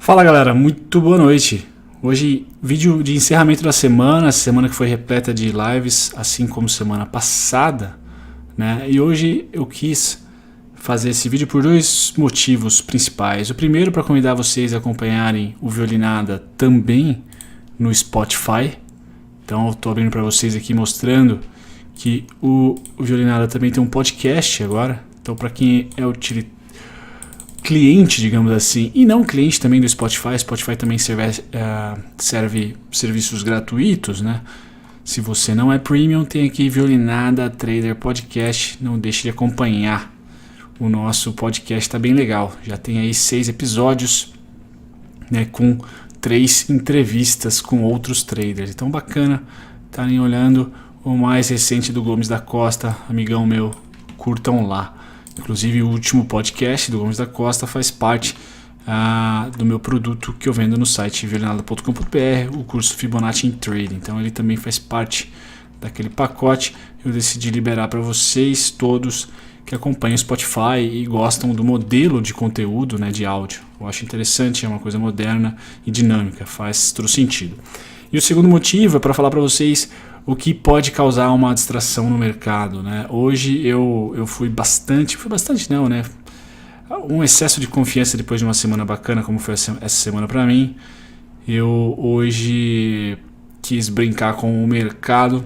Fala galera, muito boa noite. Hoje vídeo de encerramento da semana que foi repleta de lives, assim como semana passada, né? E hoje eu quis fazer esse vídeo por dois motivos principais. O primeiro, para convidar vocês a acompanharem o Violinada também no Spotify. Então eu estou abrindo para vocês aqui mostrando que o Violinada também tem um podcast agora. Então para quem é cliente, digamos assim, e não cliente também do Spotify, Spotify também serve serviços gratuitos, né? Se você não é premium, tem aqui Violinada Trader Podcast, não deixe de acompanhar. O nosso podcast está bem legal, já tem aí 6 episódios, né, com 3 entrevistas com outros traders, então bacana estarem olhando. O mais recente do Gomes da Costa, amigão meu, curtam lá. Inclusive o último podcast do Gomes da Costa faz parte do meu produto que eu vendo no site violinada.com.br, o curso Fibonacci em Trading. Então ele também faz parte daquele pacote. Eu decidi liberar para vocês todos que acompanham o Spotify e gostam do modelo de conteúdo, né, de áudio. Eu acho interessante, é uma coisa moderna e dinâmica, faz todo sentido. E o segundo motivo é para falar para vocês o que pode causar uma distração no mercado, né? Hoje eu fui bastante não, né? Um excesso de confiança depois de uma semana bacana, como foi essa semana para mim. Eu hoje quis brincar com o mercado,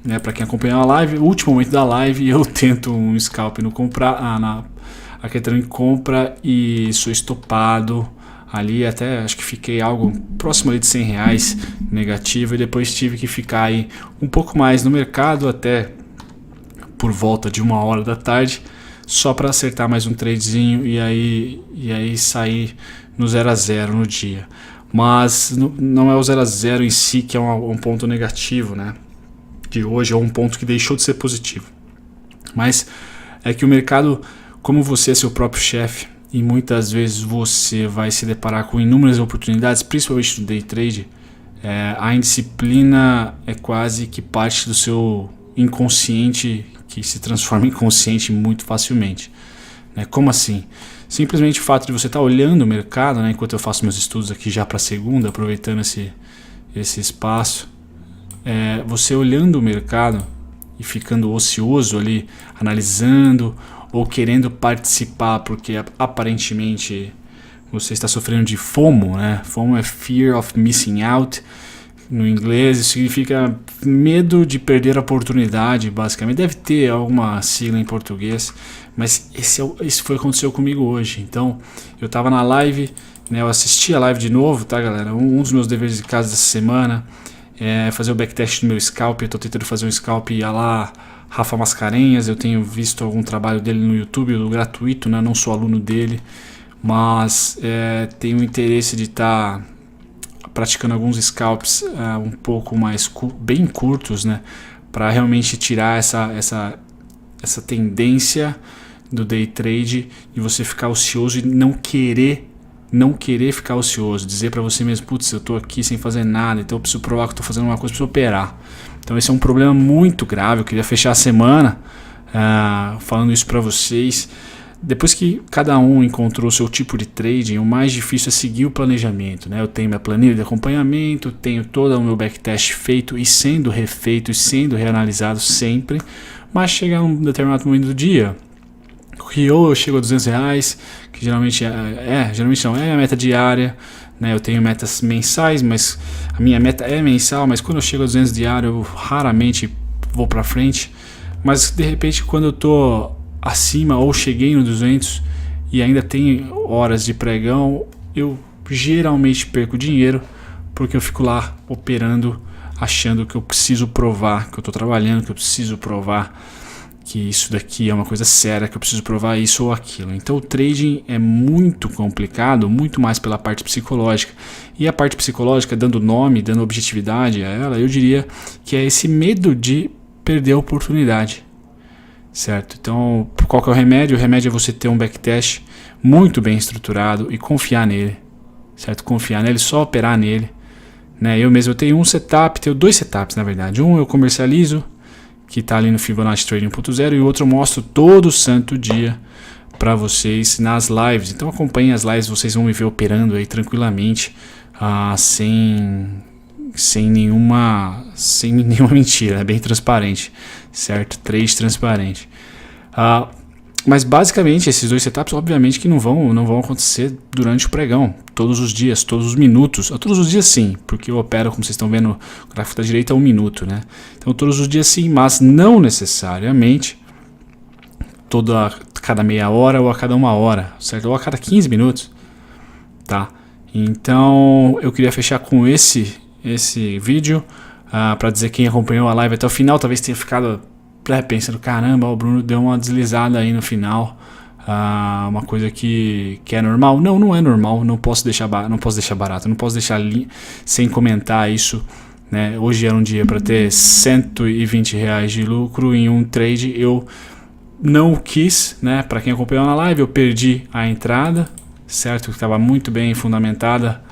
né? Para quem acompanhou a live, o último momento da live, eu tento um scalp no comprar, acreditando em compra e sou estopado. Ali até acho que fiquei algo próximo ali de R$100 negativo e depois tive que ficar aí um pouco mais no mercado até por volta de 1h da tarde só para acertar mais um tradezinho e aí sair no 0 a 0 no dia. Mas não é o 0 a 0 em si que é um ponto negativo, né? De hoje é um ponto que deixou de ser positivo. Mas é que o mercado, como você é seu próprio chefe, e muitas vezes você vai se deparar com inúmeras oportunidades, principalmente no day trade, a indisciplina é quase que parte do seu inconsciente, que se transforma em consciente muito facilmente. Né? Como assim? Simplesmente o fato de você estar olhando o mercado, né, enquanto eu faço meus estudos aqui já para segunda, aproveitando esse espaço, você olhando o mercado e ficando ocioso ali, analisando ou querendo participar porque aparentemente você está sofrendo de FOMO, né? FOMO é Fear of Missing Out no inglês, isso significa medo de perder a oportunidade, basicamente. Deve ter alguma sigla em português, mas isso foi o que aconteceu comigo hoje. Então, eu estava na live, né? Eu assisti a live de novo, tá, galera? Um dos meus deveres de casa dessa semana é fazer o backtest do meu scalp. Eu estou tentando fazer um scalp lá Rafa Mascarenhas, eu tenho visto algum trabalho dele no YouTube, gratuito, né? Não sou aluno dele, mas tenho interesse de estar praticando alguns scalps um pouco mais bem curtos, né? Para realmente tirar essa tendência do day trade e você ficar ocioso e não querer ficar ocioso, dizer para você mesmo, putz, eu tô aqui sem fazer nada, então eu preciso provar que eu tô fazendo uma coisa, preciso operar. Então esse é um problema muito grave. Eu queria fechar a semana falando isso para vocês. Depois que cada um encontrou o seu tipo de trading, o mais difícil é seguir o planejamento, né? Eu tenho minha planilha de acompanhamento, tenho todo o meu backtest feito e sendo refeito e sendo reanalisado sempre, mas chega um determinado momento do dia que ou eu chego a R$200, que geralmente não é a meta diária, né? Eu tenho metas mensais, mas a minha meta é mensal, mas quando eu chego a 200 diário eu raramente vou para frente. Mas de repente quando eu tô acima ou cheguei no 200 e ainda tem horas de pregão, eu geralmente perco dinheiro porque eu fico lá operando, achando que eu preciso provar que eu tô trabalhando, que eu preciso provar que isso daqui é uma coisa séria, que eu preciso provar isso ou aquilo. Então o trading é muito complicado, muito mais pela parte psicológica. E a parte psicológica, dando nome, dando objetividade a ela, eu diria que é esse medo de perder a oportunidade. Certo? Então, qual que é o remédio? O remédio é você ter um backtest muito bem estruturado e confiar nele. Certo? Confiar nele, só operar nele. Né? Eu tenho um setup, tenho 2 setups na verdade. Um eu comercializo, que está ali no Fibonacci Trading 1.0, e o outro eu mostro todo santo dia para vocês nas lives. Então acompanhem as lives, vocês vão me ver operando aí tranquilamente, sem nenhuma mentira, é bem transparente, certo? Trade transparente. Mas basicamente esses dois setups obviamente que não vão acontecer durante o pregão, todos os dias, todos os minutos, todos os dias sim, porque eu opero, como vocês estão vendo, o gráfico da direita é 1 minuto, né? Então todos os dias sim, mas não necessariamente cada meia hora ou a cada 1 hora, certo? Ou a cada 15 minutos, tá? Então eu queria fechar com esse vídeo, para dizer quem acompanhou a live até o final, talvez tenha ficado pensando, caramba, o Bruno deu uma deslizada aí no final, uma coisa que é normal. Não é normal, não posso deixar barato, não posso deixar sem comentar isso, né? Hoje era um dia para ter R$120 de lucro em um trade, eu não quis, né? Para quem acompanhou na live, eu perdi a entrada, certo? Que estava muito bem fundamentada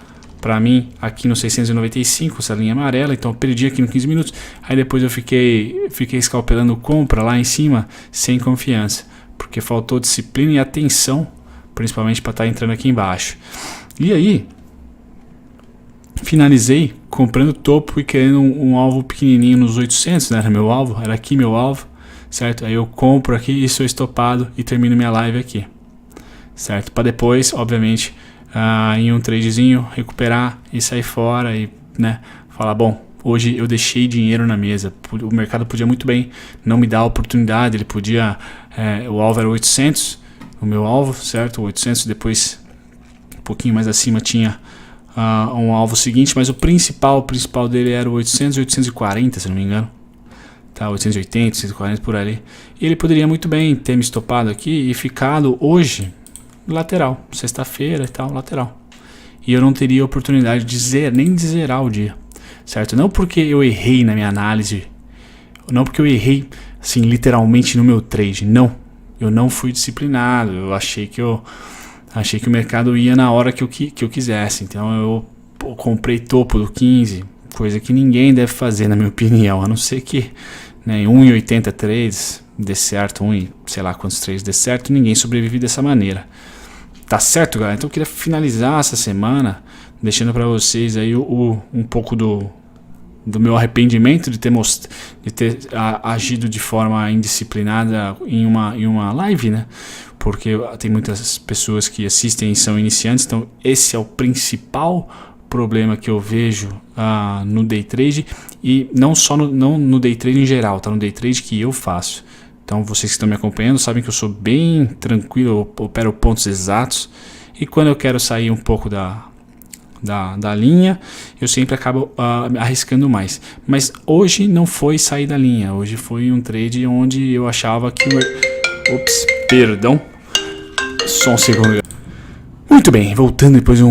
para mim aqui no 695, essa linha amarela, então eu perdi aqui no 15 minutos, aí depois eu fiquei escalpelando compra lá em cima sem confiança, porque faltou disciplina e atenção, principalmente para estar entrando aqui embaixo. E aí finalizei comprando topo e querendo um alvo pequenininho nos 800, né? Era meu alvo, era aqui meu alvo, certo? Aí eu compro aqui e sou estopado e termino minha live aqui, certo? Para depois, obviamente, em um tradezinho, recuperar e sair fora e, né, falar, bom, hoje eu deixei dinheiro na mesa, o mercado podia muito bem não me dar a oportunidade, ele podia, o alvo era 800, o meu alvo, certo, 800, depois um pouquinho mais acima tinha um alvo seguinte, mas o principal dele era o 800 e 840, se não me engano, tá, 880, 840 por ali, e ele poderia muito bem ter me estopado aqui e ficado hoje lateral, sexta-feira e tal, lateral. E eu não teria oportunidade nem de zerar o dia, certo? Não porque eu errei na minha análise, não porque eu errei, assim, literalmente no meu trade, não. Eu não fui disciplinado, eu achei que o mercado ia na hora que eu quisesse, então eu comprei topo do 15, coisa que ninguém deve fazer, na minha opinião, a não ser que, né, em 1,80 trades dê certo, sei lá quantos trades dê certo, ninguém sobrevive dessa maneira. Tá certo, galera? Então eu queria finalizar essa semana deixando para vocês aí um pouco do meu arrependimento de ter agido de forma indisciplinada em uma live, né? Porque tem muitas pessoas que assistem e são iniciantes, então esse é o principal problema que eu vejo no day trade, e não só no day trade em geral, tá? No day trade que eu faço. Então vocês que estão me acompanhando sabem que eu sou bem tranquilo, eu opero pontos exatos, e quando eu quero sair um pouco da linha, eu sempre acabo arriscando mais. Mas hoje não foi sair da linha, hoje foi um trade onde eu achava que... Ops, perdão, só um segundo. Muito bem, voltando depois de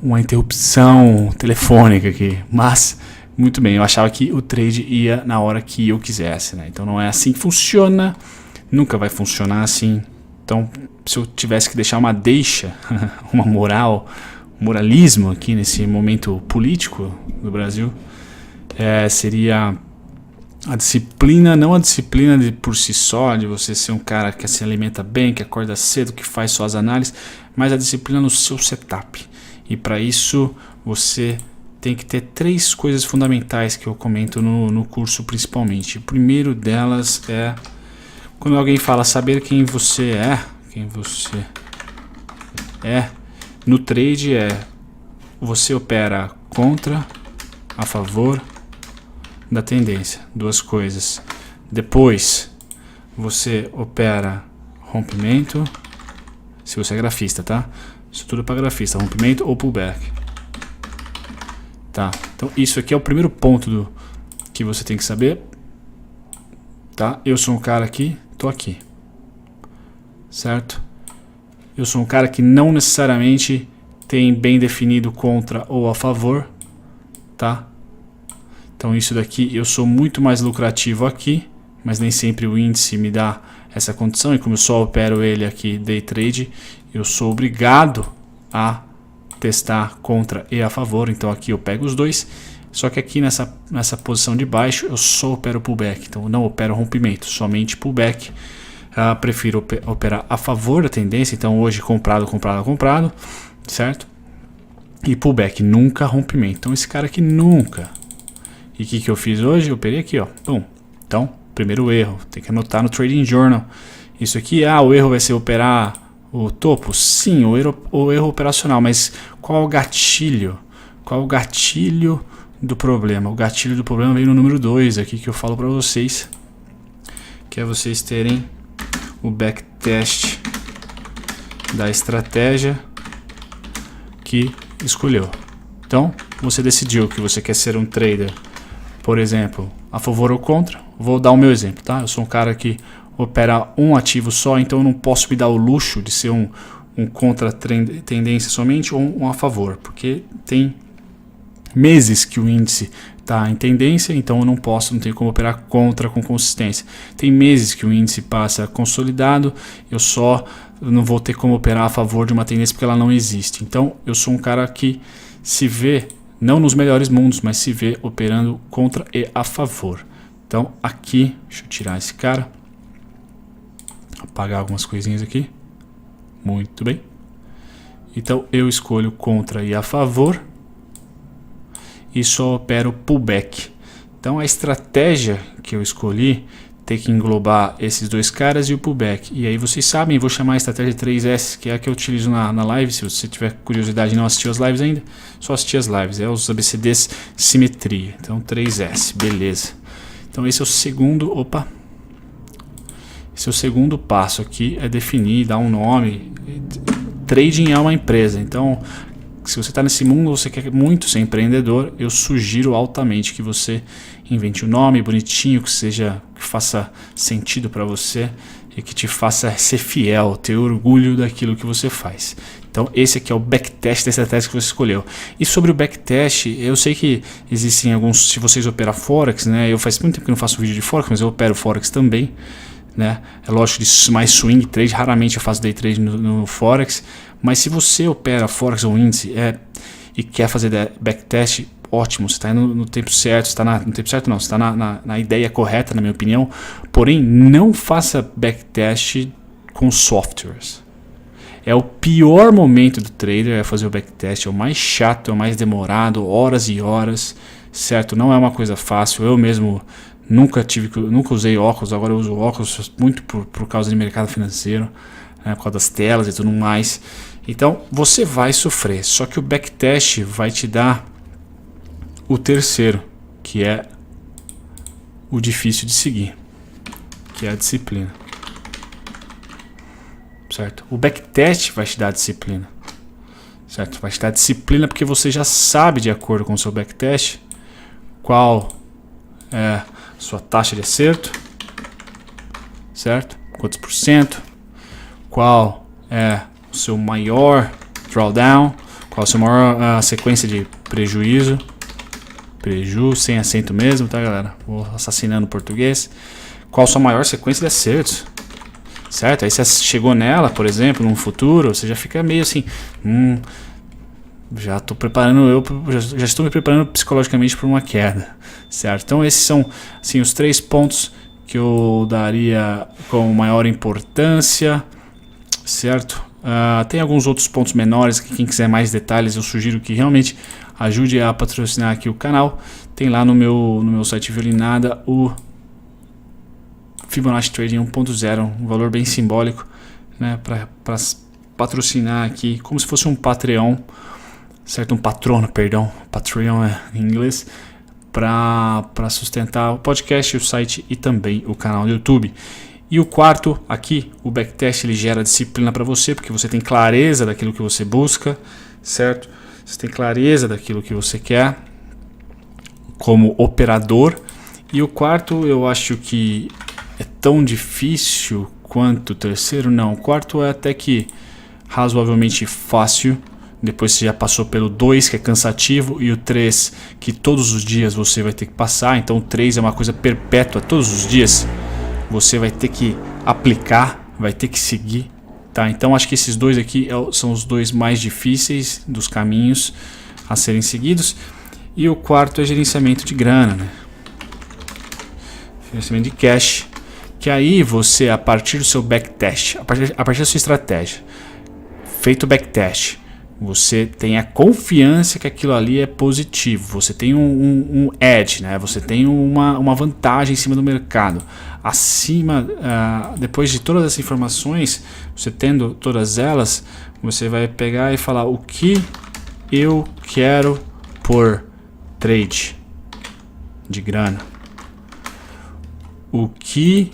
uma interrupção telefônica aqui, mas... Muito bem, eu achava que o trade ia na hora que eu quisesse, né? Então não é assim que funciona, nunca vai funcionar assim. Então, se eu tivesse que deixar uma deixa, moralismo aqui nesse momento político do Brasil, seria a disciplina, não a disciplina por si só, de você ser um cara que se alimenta bem, que acorda cedo, que faz suas análises, mas a disciplina no seu setup. E para isso você tem que ter 3 coisas fundamentais que eu comento no curso principalmente. O primeiro delas é quando alguém fala saber quem você é, no trade você opera contra, a favor da tendência, 2 coisas. Depois você opera rompimento, se você é grafista, tá? Isso tudo é para grafista, rompimento ou pullback. Tá, então isso aqui é o primeiro ponto que você tem que saber, tá? Eu sou um cara que tô aqui, certo? Eu sou um cara que não necessariamente tem bem definido contra ou a favor, tá? Então isso daqui, eu sou muito mais lucrativo aqui, mas nem sempre o índice me dá essa condição, e como eu só opero ele aqui day trade, eu sou obrigado a testar contra e a favor. Então aqui eu pego os dois, só que aqui nessa posição de baixo eu só opero pullback, então eu não opero rompimento, somente pullback, prefiro operar a favor da tendência, então hoje comprado, certo? E pullback, nunca rompimento. Então esse cara aqui nunca. E o que eu fiz hoje? Eu operei aqui, ó. Bom, então, primeiro erro, tem que anotar no Trading Journal. Isso aqui, o erro vai ser operar o topo? Sim, o erro operacional, mas qual é o gatilho? Qual é o gatilho do problema? O gatilho do problema vem no número 2 aqui que eu falo para vocês, que é vocês terem o backtest da estratégia que escolheu. Então, você decidiu que você quer ser um trader, por exemplo, a favor ou contra. Vou dar o meu exemplo, tá? Eu sou um cara que opera um ativo só, então eu não posso me dar o luxo de ser um contra tendência somente ou um a favor, porque tem meses que o índice está em tendência, então eu não tenho como operar contra com consistência. Tem meses que o índice passa consolidado, eu não vou ter como operar a favor de uma tendência porque ela não existe. Então eu sou um cara que se vê, não nos melhores mundos, mas se vê operando contra e a favor. Então aqui, deixa eu tirar esse cara, apagar algumas coisinhas aqui. Muito bem. Então eu escolho contra e a favor e só opero pullback. Então a estratégia que eu escolhi tem que englobar esses dois caras e o pullback. E aí vocês sabem, eu vou chamar a estratégia 3S, que é a que eu utilizo na live. Se você tiver curiosidade e não assistiu as lives ainda, só assistir as lives. É os ABCDs simetria. Então 3S, beleza. Então esse é o segundo, esse é o segundo passo aqui, é definir, dar um nome. Trading é uma empresa, então se você está nesse mundo, você quer muito ser empreendedor, eu sugiro altamente que você invente um nome bonitinho, que faça sentido para você e que te faça ser fiel, ter orgulho daquilo que você faz. Então esse aqui é o backtest da estratégia que você escolheu. E sobre o backtest, eu sei que existem alguns, se vocês operam Forex, né? Eu faz muito tempo que não faço vídeo de Forex, mas eu opero Forex também, né? É lógico de mais swing trade, raramente eu faço day trade no Forex, mas se você opera Forex ou índice e quer fazer backtest, ótimo, você está indo no tempo certo, você está na ideia correta, na minha opinião. Porém, não faça backtest com softwares. É o pior momento do trader, é fazer o backtest, é o mais chato, é o mais demorado, horas e horas, certo? Não é uma coisa fácil. Eu mesmo nunca usei óculos, agora eu uso óculos muito por causa de mercado financeiro, né, por causa das telas e tudo mais. Então você vai sofrer, só que o backtest vai te dar o terceiro, que é o difícil de seguir, que é a disciplina, certo? O backtest vai te dar a disciplina, certo? Vai te dar a disciplina porque você já sabe, de acordo com o seu backtest, qual é sua taxa de acerto, certo? Quantos por cento, qual é o seu maior drawdown, qual a sua maior sequência de prejuízo, sem acento mesmo, tá, galera? Vou assassinando o português. Qual a sua maior sequência de acertos, certo? Aí você chegou nela, por exemplo, num futuro, você já fica meio assim, já estou me preparando psicologicamente para uma queda, certo? Então esses são assim, os 3 pontos que eu daria com maior importância, certo? Tem alguns outros pontos menores que quem quiser mais detalhes eu sugiro que realmente ajude a patrocinar aqui o canal. Tem lá no meu site Violinada o Fibonacci Trading 1.0, um valor bem simbólico, né, para patrocinar aqui, como se fosse um Patreon, certo? Um patrono, perdão, Patreon em inglês, para sustentar o podcast, o site e também o canal do YouTube. E o quarto aqui, o backtest, ele gera disciplina para você, porque você tem clareza daquilo que você busca, certo? Você tem clareza daquilo que você quer como operador. E o quarto, eu acho que é tão difícil quanto o terceiro, não. O quarto é até que razoavelmente fácil. Depois você já passou pelo 2, que é cansativo, e o 3, que todos os dias você vai ter que passar. Então o 3 é uma coisa perpétua, todos os dias você vai ter que aplicar, vai ter que seguir, tá? Então acho que esses 2 aqui são os 2 mais difíceis dos caminhos a serem seguidos. E o quarto é gerenciamento de grana, né? Gerenciamento de cash. Que aí você, a partir do seu backtest, a partir da sua estratégia, feito o backtest, você tem a confiança que aquilo ali é positivo, você tem um edge, né? Você tem uma vantagem em cima do mercado. Depois de todas as informações, você tendo todas elas, você vai pegar e falar o que eu quero por trade de grana, o que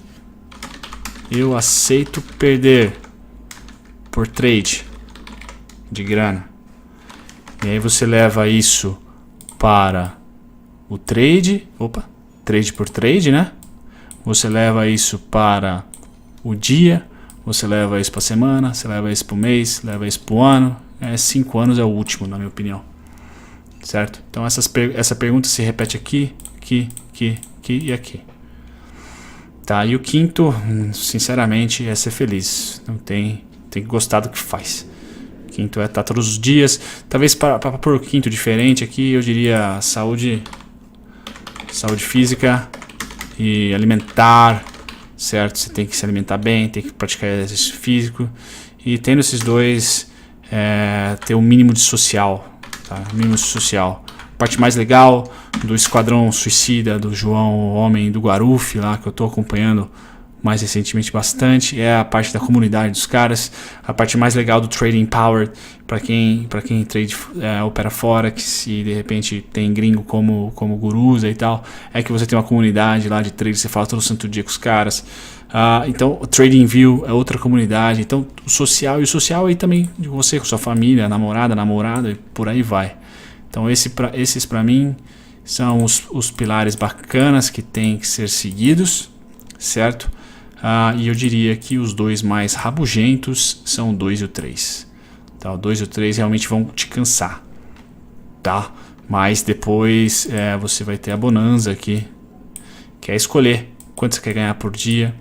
eu aceito perder por trade de grana. E aí você leva isso para o trade, trade por trade, né? Você leva isso para o dia, você leva isso para a semana, você leva isso para o mês, leva isso para o ano. 5 anos é o último, na minha opinião. Certo? Então essa pergunta se repete aqui e aqui. Tá, e o quinto, sinceramente, é ser feliz. Não tem que gostar do que faz. O quinto é estar todos os dias. Talvez para pôr o quinto diferente aqui, eu diria saúde física e alimentar, certo? Você tem que se alimentar bem, tem que praticar exercício físico. E tendo esses dois, ter um mínimo de social, tá? Mínimo social. A parte mais legal do Esquadrão Suicida, do João Homem do Guaruf, lá que eu estou acompanhando mais recentemente bastante, é a parte da comunidade dos caras. A parte mais legal do Trading Power, para quem opera Forex e de repente tem gringo como gurus e tal, é que você tem uma comunidade lá de trade, você fala todo santo dia com os caras. Então o Trading View é outra comunidade. Então o social aí também de você com sua família, namorada e por aí vai. Então esses para mim são os pilares bacanas que tem que ser seguidos, certo? E eu diria que os dois mais rabugentos são o 2 e o 3. Tá? O 2 e o 3 realmente vão te cansar, tá? Mas depois você vai ter a bonança aqui, que é escolher quanto você quer ganhar por dia,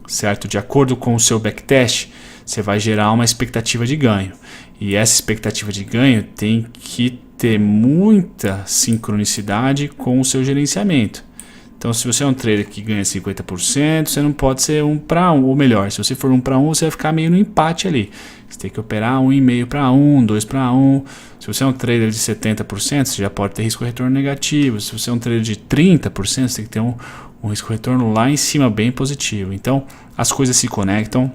certo? De acordo com o seu backtest, você vai gerar uma expectativa de ganho. E essa expectativa de ganho tem que ter muita sincronicidade com o seu gerenciamento. Então, se você é um trader que ganha 50%, você não pode ser 1 para 1, ou melhor, se você for 1 para 1, você vai ficar meio no empate ali. Você tem que operar 1,5 para 1, 2 para 1. Se você é um trader de 70%, você já pode ter risco-retorno negativo. Se você é um trader de 30%, você tem que ter um risco-retorno lá em cima bem positivo. Então, as coisas se conectam.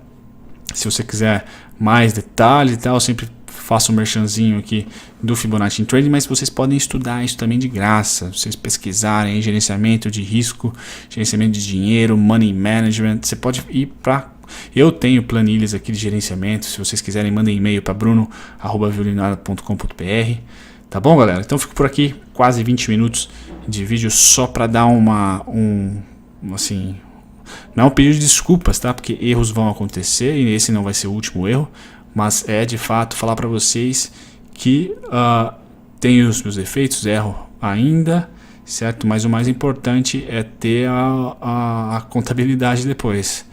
Se você quiser mais detalhes e tal, eu sempre faço um merchanzinho aqui do Fibonacci Trading, mas vocês podem estudar isso também de graça. Vocês pesquisarem gerenciamento de risco, gerenciamento de dinheiro, money management. Você pode ir para... Eu tenho planilhas aqui de gerenciamento. Se vocês quiserem, mandem e-mail para bruno@violinada.com.br. Tá bom, galera? Então fico por aqui, quase 20 minutos de vídeo só para dar assim, não é um pedido de desculpas, tá? Porque erros vão acontecer e esse não vai ser o último erro. Mas é de fato falar para vocês que tenho os meus defeitos, erro ainda, certo? Mas o mais importante é ter a contabilidade depois,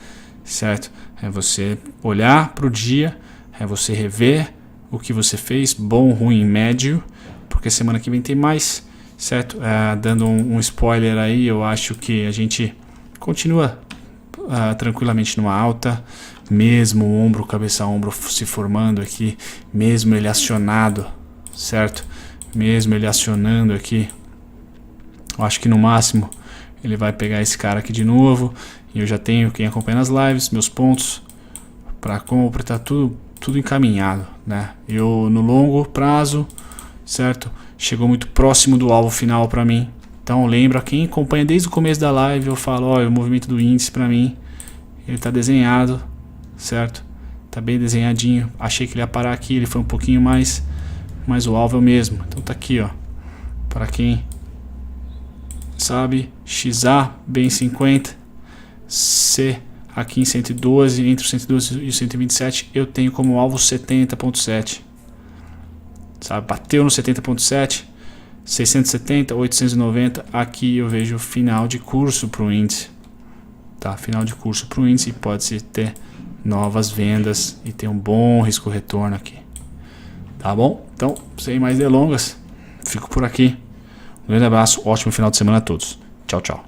certo? É você olhar para o dia, é você rever o que você fez, bom, ruim, médio, porque semana que vem tem mais, certo? Dando um spoiler aí, eu acho que a gente continua tranquilamente numa alta, mesmo o ombro, cabeça, ombro se formando aqui, mesmo ele acionado, certo? Mesmo ele acionando aqui, eu acho que no máximo ele vai pegar esse cara aqui de novo. E eu já tenho, quem acompanha nas lives, meus pontos para compra, tá tudo encaminhado, né? Eu no longo prazo, certo? Chegou muito próximo do alvo final para mim. Então lembra, quem acompanha desde o começo da live, eu falo, olha, o movimento do índice para mim, ele tá desenhado, certo? Tá bem desenhadinho. Achei que ele ia parar aqui, ele foi um pouquinho mais, mas o alvo é o mesmo. Então tá aqui, ó. Para quem sabe, XA bem 50, C aqui em 112, entre o 112 e o 127, eu tenho como alvo 70.7. Sabe, bateu no 70.7, 670, 890, aqui eu vejo final de curso para o índice. Tá, final de curso para o índice, e pode-se ter novas vendas e ter um bom risco-retorno aqui. Tá bom? Então, sem mais delongas, fico por aqui. Um grande abraço, ótimo final de semana a todos. Tchau, tchau.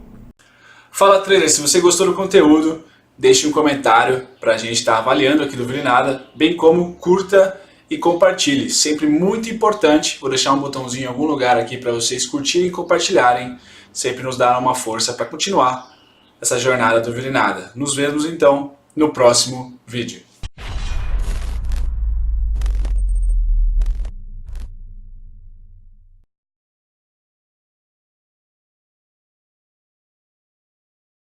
Fala trader, se você gostou do conteúdo, deixe um comentário para a gente estar avaliando aqui do Vilinada, bem como curta e compartilhe. Sempre muito importante, vou deixar um botãozinho em algum lugar aqui para vocês curtirem e compartilharem, sempre nos dá uma força para continuar essa jornada do Vilinada. Nos vemos então no próximo vídeo.